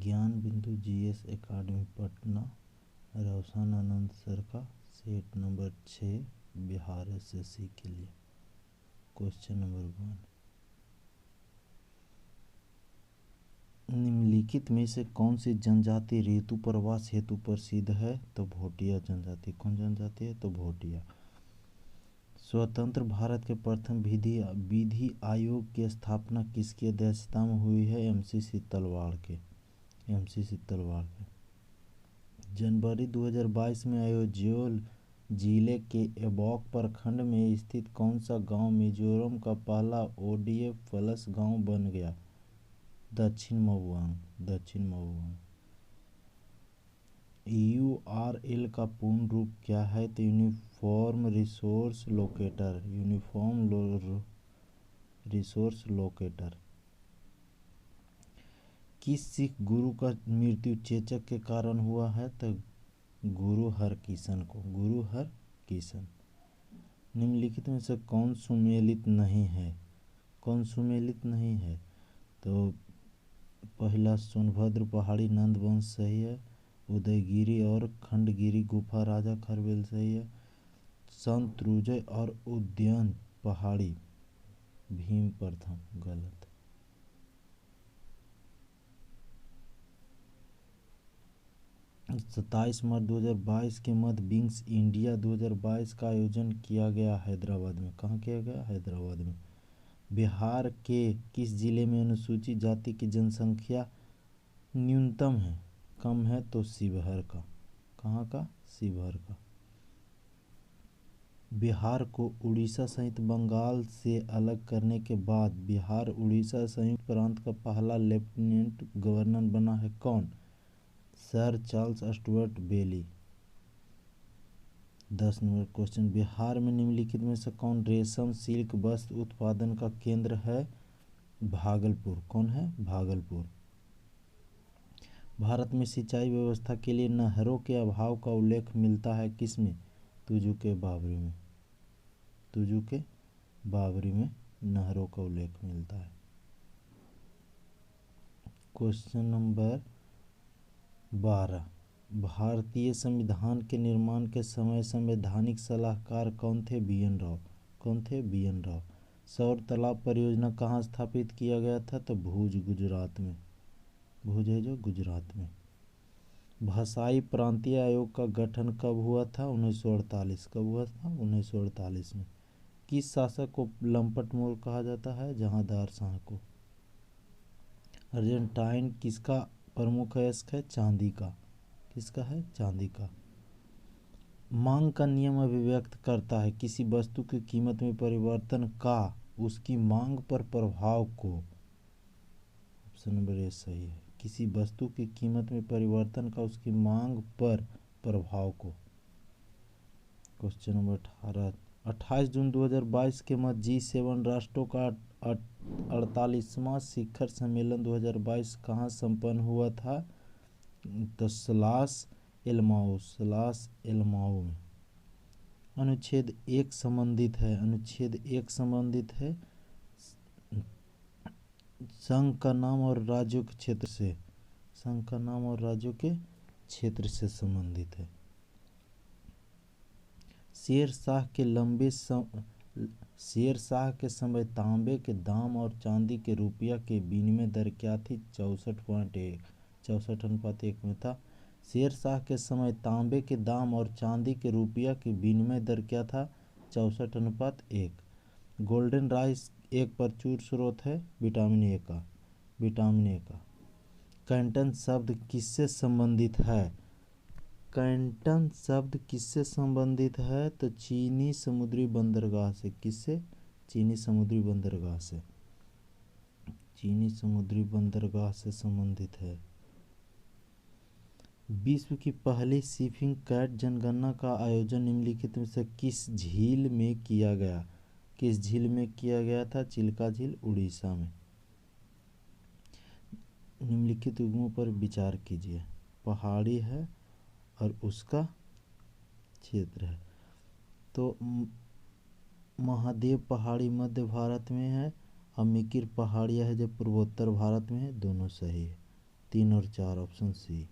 ज्ञान बिंदु GS academy Patna, रोशन आनंद sir का सेट नंबर 6 बिहार एसएससी के लिए। क्वेश्चन नंबर 1, निम्नलिखित में से कौन सी जनजाति ऋतु प्रवास हेतु प्रसिद्ध है? तो भोटिया जनजाति। कौन जनजाति है? तो भोटिया। स्वतंत्र भारत के प्रथम विधि आयोग की स्थापना किसकी अध्यक्षता में हुई है? एमसी सीतलवाड़ के। जनवरी 2022 में आइजोल जिले के एबॉक प्रखंड में स्थित कौन सा गांव मिजोरम का पहला ओडीएफ प्लस गांव बन गया? दक्षिण मवुआंग। यूआरएल का पूर्ण रूप क्या है? तो यूनिफॉर्म रिसोर्स लोकेटर। किस सिख गुरु का मृत्यु चेचक के कारण हुआ है? तो गुरु हरकिशन। निम्नलिखित में से कौन सुमेलित नहीं है? तो पहला सोनभद्र पहाड़ी नंदवंश सही है। उदयगिरी और खंडगिरी गुफा राजा खरवेल सही है। संतरुजय और उद्यान पहाड़ी भीम प्रथम गलत। सत्ताईस मार्च 2022 के मध्य विंग्स इंडिया 2022 का आयोजन किया गया हैदराबाद में। कहाँ किया गया? हैदराबाद में। बिहार के किस जिले में अनुसूचित जाति की जनसंख्या न्यूनतम है? कम है? तो शिवहर का। कहाँ का? शिवहर का। बिहार को उड़ीसा सहित बंगाल से अलग करने के बाद बिहार उड़ीसा संयुक्त प्रांत का पहला लेफ्टिनेंट गवर्नर बना है कौन? सर चार्ल्स स्टुअर्ट बेली। 10 नंबर क्वेश्चन, बिहार में निम्नलिखित में से कौन रेशम सिल्क वस्त्र उत्पादन का केंद्र है? भागलपुर। कौन है? भागलपुर। भारत में सिंचाई व्यवस्था के लिए नहरों के अभाव का उल्लेख मिलता है किसमें? तुजु के बाबरी में नहरों का उल्लेख मिलता है। क्वेश्चन नंबर 12, भारतीय संविधान के निर्माण के समय संवैधानिक सलाहकार कौन थे? बीएन राव। सौर तालाब परियोजना कहाँ स्थापित किया गया था? तो भुज, गुजरात में। भुज है जो गुजरात में। भाषाई प्रांतीय आयोग का गठन कब हुआ था? 1948। कब हुआ था? 1948 में। किस शासक को लंपट मोर कहा जाता है? जहांदार शाह को। अर्जेंटाइन किसका प्रमुख अयस्क है? चांदी का। किसका है? चांदी का। मांग का नियम अभिव्यक्त करता है किसी वस्तु की कीमत में परिवर्तन का उसकी मांग पर प्रभाव को। ऑप्शन नंबर ए सही है। किसी वस्तु की कीमत में परिवर्तन का उसकी मांग पर प्रभाव को। क्वेश्चन नंबर 18, 28 जून 2022 के मध्य G7 राष्ट्रों का 48वां शिखर सम्मेलन 2022 कहाँ संपन्न हुआ था? तो सलास एलमाओ में। अनुच्छेद 1 संबंधित है संघ का नाम और राज्यों के क्षेत्र से संबंधित है। शेर शाह के समय तांबे के दाम और चांदी के रुपया के विनिमय दर क्या थी? 64:1 में था। शेर शाह के समय तांबे के दाम और चांदी के रुपया के विनिमय दर क्या था? 64:1। गोल्डन राइस एक प्रचुर स्रोत है विटामिन ए का। कैंटन शब्द किससे संबंधित है? तो चीनी समुद्री बंदरगाह से। किससे? चीनी समुद्री बंदरगाह से संबंधित है। विश्व की पहली शिपिंग कैट जनगणना का आयोजन निम्नलिखित में से किस झील में किया गया था? चिल्का झील, उड़ीसा में। निम्नलिखित युग्मों पर विचार कीजिए। पहाड़ी है और उसका क्षेत्र है। तो महादेव पहाड़ी मध्य भारत में है और मिकिर पहाड़िया है जो पूर्वोत्तर भारत में है। दोनों सही है। 3 और 4 ऑप्शन सी।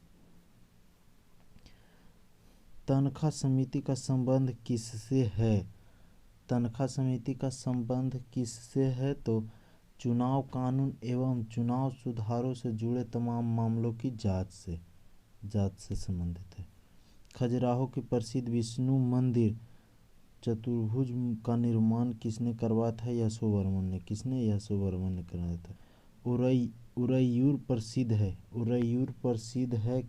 तनख्वाह समिति का संबंध किससे है? तनख्वाह समिति का संबंध किससे है? तो चुनाव कानून एवं चुनाव सुधारों से जुड़े तमाम मामलों की जांच से संबंधित है। खजुराहो की प्रसिद्ध विष्णु मंदिर चतुर्भुज का निर्माण किसने करवाया था? यशोवर्मन ने। किसने? यशोवर्मन ने करवाया था। उरैयूर प्रसिद्ध है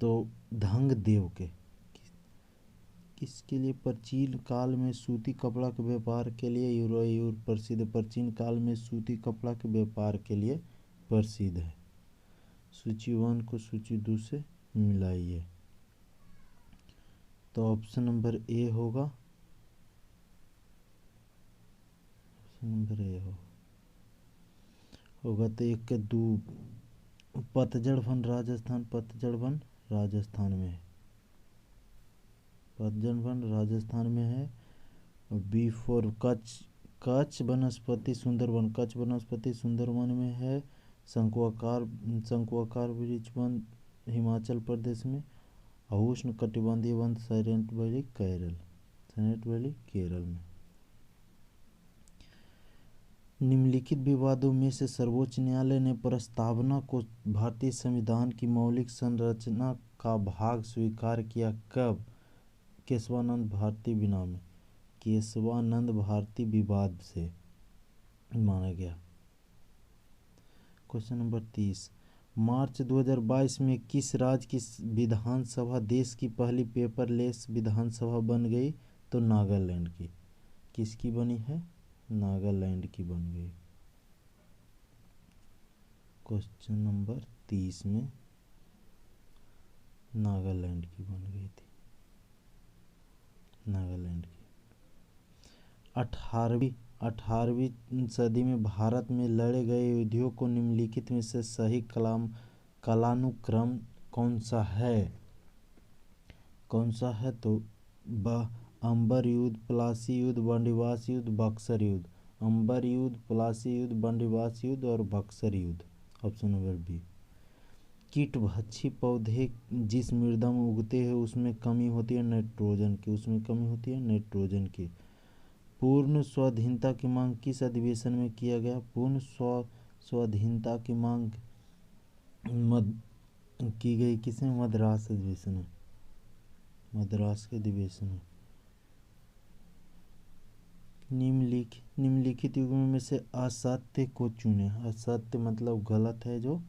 तो धंग देव के किसके लिए? प्राचीन काल में सूती कपड़ा के व्यापार के लिए उरैयूर प्रसिद्ध, प्राचीन काल में सूती कपड़ा के व्यापार के लिए प्रसिद्ध है। सूची 1 को सूची 2 से मिलाइए तो ऑप्शन नंबर ए होगा। ऑप्शन नंबर ए होगा तो 1 के 2। पतझड़ वन राजस्थान में है। पतझड़ वन राजस्थान में है। बी फॉर कच्छ वनस्पति सुंदरवन में है। शंकुआकार वृक्ष वन हिमाचल प्रदेश में। उष्ण कटिबंधीय वन साइलेंट वैली केरल में। निम्नलिखित विवादों में से सर्वोच्च न्यायालय ने प्रस्तावना को भारतीय संविधान की मौलिक संरचना का भाग स्वीकार किया कब? केशवानंद भारती बिनामी। केशवानंद भारती विवाद से माना गया। Question number 30। मार्च 2022 में किस राज्य की विधानसभा देश की पहली पेपरलेस विधानसभा बन गई? तो नागालैंड की। किसकी बनी है? नागालैंड की बन गई। क्वेश्चन नंबर 30 में नागालैंड की बन गई थी। नागालैंड की। 18वीं सदी में भारत में लड़े गए युद्धों को निम्नलिखित में से सही कालानुक्रम कौन सा है? तो अंबर युद्ध, प्लासी युद्ध, बंदीवास युद्ध, बक्सर युद्ध। अंबर युद्ध, प्लासी युद्ध, बंदीवास युद्ध और बक्सर युद्ध। Option number B. कीटभक्षी पौधे जिस मृदा में उगते हैं उसमें कमी होती है नाइट्रोजन की। पूर्ण स्वाधीनता की मांग किस अधिवेशन में किया गया? पूर्ण स्वाधीनता की मांग की गई किसमें? मद्रास अधिवेशन में। मद्रास के अधिवेशन में। निम्नलिखित युग्मों में से असत्य को चुने। असत्य मतलब गलत है जो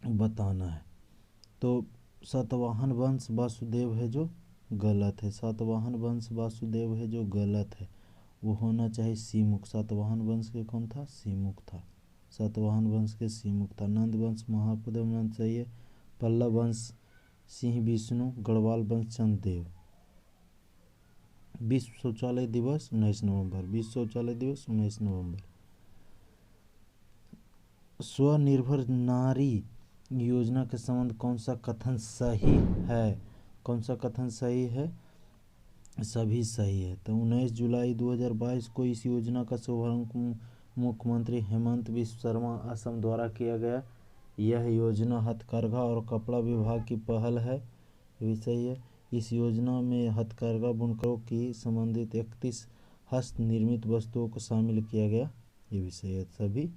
बताना है। तो सातवाहन वंश वासुदेव है जो गलत है। सातवाहन वंश वासुदेव है जो गलत है। वो होना चाहिए सीमुख। सातवाहन वंश के कौन था? सीमुख था। सातवाहन वंश के सीमुख था। नंद वंश महापद्म नंद सही है। पल्लव वंश सिंह विष्णु। गढ़वाल वंश चंद्रदेव। विश्व शौचालय दिवस 19 नवंबर। विश्व शौचालय दिवस 19 नवंबर। स्वनिर्भर नारी योजना के संबंध कौन सा कथन सही है? कौन सा कथन सही है? सभी सही है। तो 19 जुलाई 2022 को इस योजना का शुभारंभ मुख्यमंत्री हेमंत बिस्व शर्मा असम द्वारा किया गया। यह योजना हथकरघा और कपड़ा विभाग की पहल है। ये भी सही है। इस योजना में हथकरघा बुनकरों की संबंधित 31 हस्त निर्मित वस्तुओं को शामिल किया गया। ये भी सही है। सभी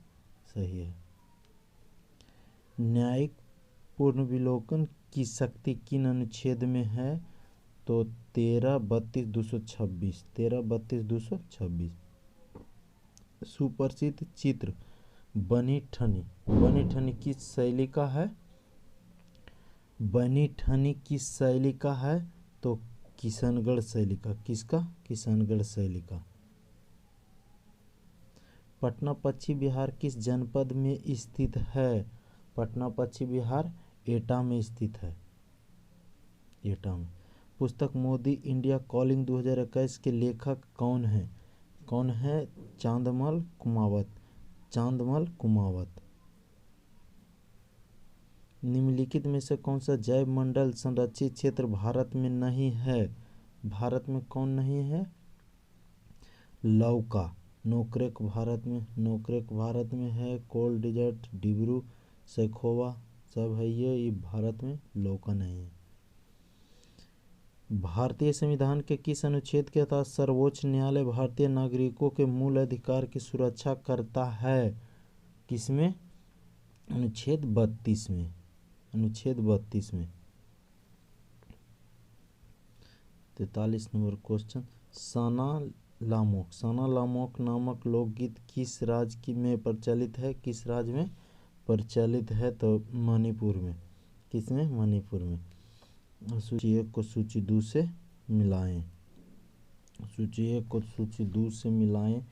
सही है। न्यायिक पुनर्विलोकन की शक्ति किन अनुच्छेद में है? तो 13, 32, 226। 13, 32, 226। सुप्रसिद्ध चित्र बनी ठनी। बनी ठनी किस शैली का है? बनी ठनी किस शैली का है? तो किशनगढ़ शैली का। किसका? किशनगढ़ शैली का। पटना पश्चिम बिहार किस जनपद में स्थित है? पटना पश्चिम बिहार एटा में स्थित है। एटा में। पुस्तक मोदी इंडिया कॉलिंग 2021 के लेखक कौन है? कौन है? चांदमल कुमावत। चांदमल कुमावत। निम्नलिखित में से कौन सा जैव मंडल संरक्षित क्षेत्र भारत में नहीं है? भारत में कौन नहीं है? लौका। नोक्रेक भारत में है। कोल डेजर्ट डिब्रू सैखोवा सब है ये भारत में लोकल नहीं है। भारतीय संविधान के किस अनुच्छेद के तहत सर्वोच्च न्यायालय भारतीय नागरिकों के मूल अधिकार की सुरक्षा करता है? किसमें? अनुच्छेद 32 में। अनुच्छेद 32 में। 43 नंबर क्वेश्चन, साना लामोक नामक लोकगीत किस राज्य में प्रचलित है? किस राज्य में प्रचलित है? तो मणिपुर में। किसमें? मणिपुर में। सूची 1 को सूची 2 से मिलाएं। सूची 1 को सूची 2 से मिलाएं।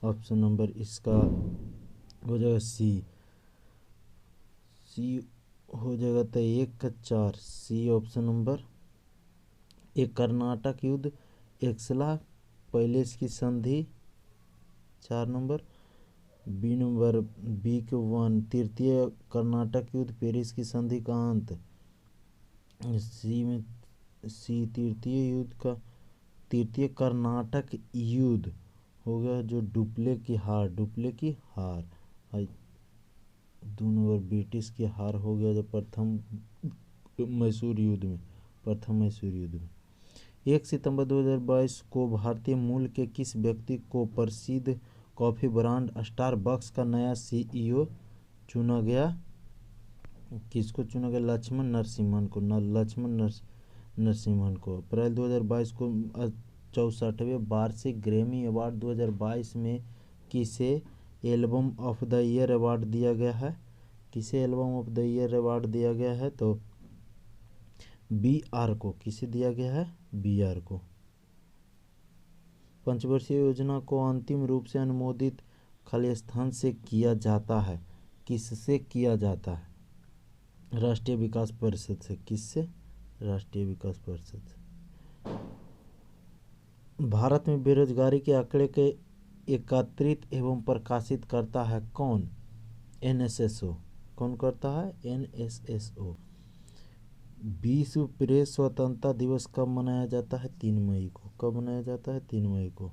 ऑप्शन नंबर इसका हो जाएगा सी हो जाएगा। तो 1 का 4 सी ऑप्शन नंबर। एक कर्नाटक युद्ध, एक्सला पैलेस की संधि 4 नंबर। बी नंबर बी के 1 तृतीय कर्नाटक युद्ध, पेरिस की संधि का अंत। सी में सी तृतीय कर्नाटक युद्ध हो गया जो डुप्ले की हार। 2 नंबर ब्रिटिश की हार हो गया जो प्रथम मैसूर युद्ध में। 1 सितंबर 2022 को भारतीय मूल के किस व्यक्ति को प्रसिद्ध कॉफी ब्रांड स्टारबक्स का नया सीईओ चुना गया? किसको चुना गया? लक्ष्मण नरसिम्हन को। नरसिम्हन को। अप्रैल 2022 को 64वें वार्षिक ग्रैमी अवार्ड 2022 में किसे album of the year award दिया गया है? किसे album of the year award दिया गया है? तो BR को। किसे दिया गया है? BR को। पंचवर्षीय योजना को अंतिम रूप से अनुमोदित खालिस्तान से किया जाता है? किससे किया जाता है? राष्ट्रीय विकास परिषद से। किससे? राष्ट्रीय विकास परिषद से। भारत में बेरोजगारी के आंकड़े के एकत्रित एवं प्रकाशित करता है कौन? NSSO। कौन करता है? NSSO। विश्व प्रेस स्वतंत्रता दिवस कब मनाया जाता है? 3 मई को। कब मनाया जाता है? 3 मई को।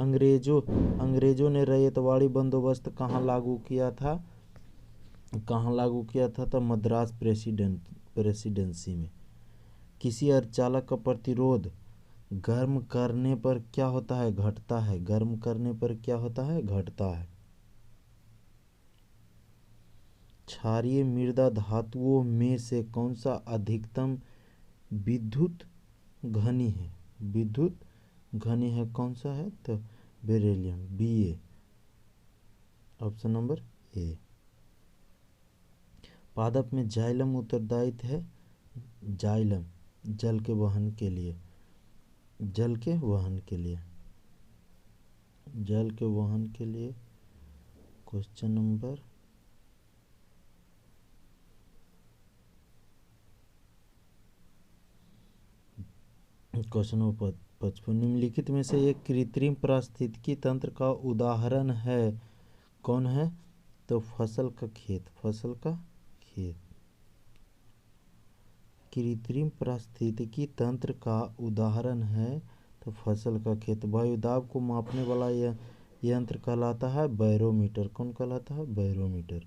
अंग्रेजों ने रैयतवाड़ी बंदोबस्त कहाँ लागू किया था? तो मद्रास प्रेसिडेंसी में। किसी अर्धचालक का प्रतिरोध गर्म करने पर क्या होता है? घटता है। गर्म करने पर क्या होता है? घटता है। क्षारीय मृदा धातुओं में से कौन सा अधिकतम विद्युत घनी है? विद्युत घनी है कौन सा है? तो beryllium. BA option number A. पादप में जाइलम उत्तरदायित्व है। जाइलम जल के वहन के लिए। Question number question number 55। निम्नलिखित में से एक कृत्रिम पारिस्थितिकी तंत्र का उदाहरण है? कौन है? तो फसल का खेत। कृत्रिम पारिस्थितिकी तंत्र का उदाहरण है तो फसल का खेत। वायुदाब को मापने वाला यह यंत्र कहलाता है बैरोमीटर। कौन कहलाता है? बैरोमीटर।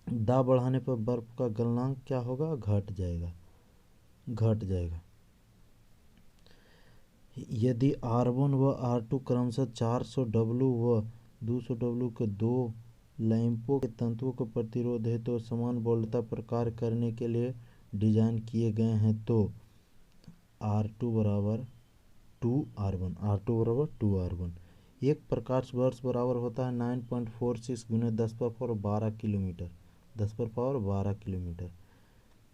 दाब बढ़ाने पर बर्फ का गलनांक क्या होगा? घट जाएगा। यदि R1 व R2 क्रमशः 400 W व 200 W के दो लैंपों के तंतुओं का प्रतिरोध है तो समान वोल्टता पर कार्य करने के लिए डिजाइन किए गए हैं तो R2 बराबर 2R1। एक प्रकाश वर्ष बराबर होता है 9.46 गुने 10⁻12 किलोमीटर।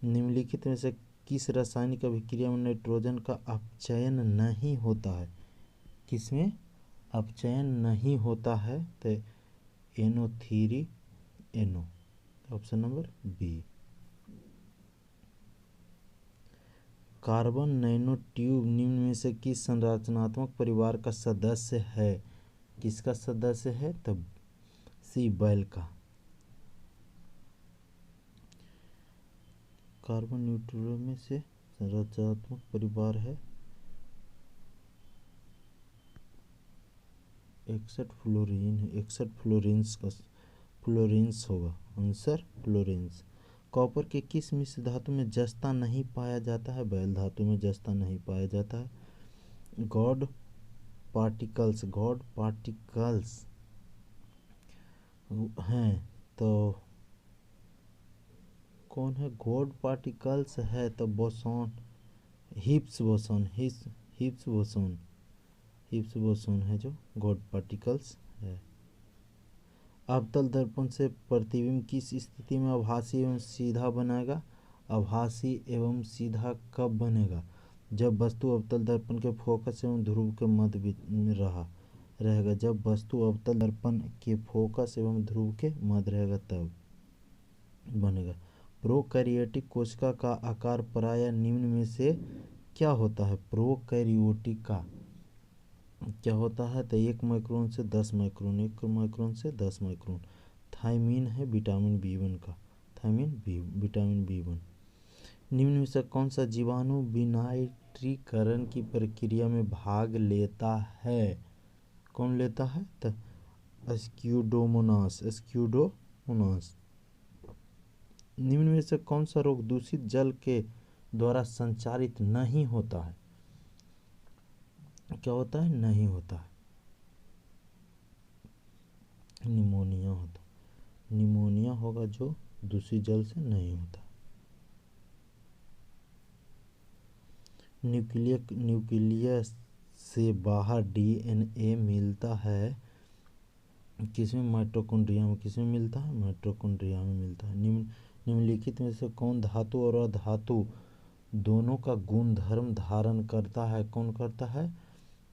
निम्नलिखित में से किस रासायनिक अभिक्रिया में नाइट्रोजन का अपचयन नहीं होता है? किसमें अपचयन नहीं होता है? तो NO3NO option number B. Carbon nanotube निम्न में से किस संरचनात्मक परिवार का सदस्य है? किसका सदस्य है? तब सी बैल का। कार्बन न्यूट्रॉन में से संरचनात्मक परिवार है 61 फ्लोरीन्स का फ्लोरेंस होगा, आंसर फ्लोरेंस। कॉपर के किस मिश्र धातु में जस्ता नहीं पाया जाता है? बैल धातु में जस्ता नहीं पाया जाता है। गॉड पार्टिकल्स हैं तो कौन है? गॉड पार्टिकल्स है तो बोसॉन, हिग्स बोसॉन है जो गॉड पार्टिकल्स है। अवतल दर्पण से प्रतिबिंब किस स्थिति में आभासी एवं सीधा बनेगा? आभासी एवं सीधा कब बनेगा? जब वस्तु अवतल दर्पण के फोकस एवं ध्रुव के मध्य में रहेगा। जब वस्तु अवतल दर्पण के फोकस एवं ध्रुव के मध्य रहेगा तब बनेगा। प्रोकैरियोटिक कोशिका का आकार प्रायः निम्न में से क्या होता है? प्रोकैरियोटिक का क्या होता है? तो 1 माइक्रोन से 10 माइक्रोन, 1 माइक्रोन से 10 माइक्रोन। थायमीन है विटामिन B1 का, विटामिन B1। निम्न में से कौन सा जीवाणु विनाइट्रीकरण की प्रक्रिया में भाग लेता है? कौन लेता है? तो स्क्यूडोमोनास। निम्न में से कौन सा रोग दूषित जल के द्वारा संचारित नहीं होता है? क्या होता है? नहीं होता है। निमोनिया होगा जो दूषित जल से नहीं होता। न्यूक्लियस से बाहर DNA मिलता है किसमें? माइटोकॉन्ड्रिया में। किसमें मिलता है? माइटोकॉन्ड्रिया में मिलता है। निम्नलिखित में से कौन धातु और अधातु दोनों का गुणधर्म धारण करता है? कौन करता है?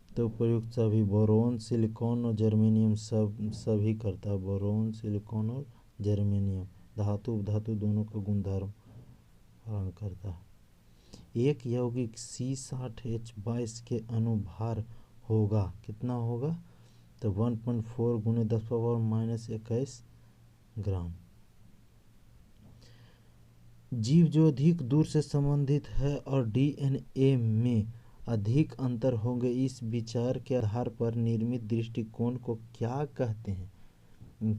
तो प्रयुक्त सभी, बोरोन, सिलिकॉन और जर्मेनियम सभी करता है। बोरोन, सिलिकॉन और जर्मेनियम धातु उपधातु दोनों का गुणधर्म धारण करता है। एक यौगिक C60H22 के अनुभार होगा, कितना होगा? तो 1.4 × 10⁻21 ग्राम। जीव जो अधिक दूर से संबंधित है और DNA में अधिक अंतर होंगे, इस विचार के आधार पर निर्मित दृष्टिकोण को क्या कहते हैं?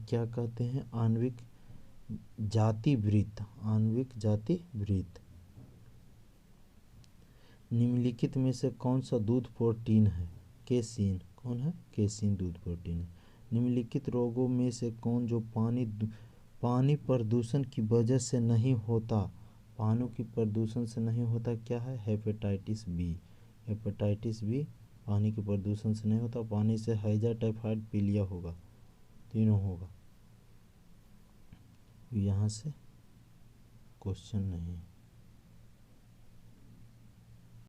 क्या कहते हैं? आणविक जाति वृत्त। निम्नलिखित में से कौन सा दूध प्रोटीन है? केसीन। कौन है? केसीन दूध प्रोटीन है। निम्नलिखित रोगों में से कौन जो पानी प्रदूषण की वजह से नहीं होता? पानी की प्रदूषण से नहीं होता क्या है? हेपेटाइटिस बी पानी के प्रदूषण से नहीं होता। पानी से हैजा, टाइफाइड, पीलिया होगा, तीनों होगा। यहाँ से क्वेश्चन नहीं।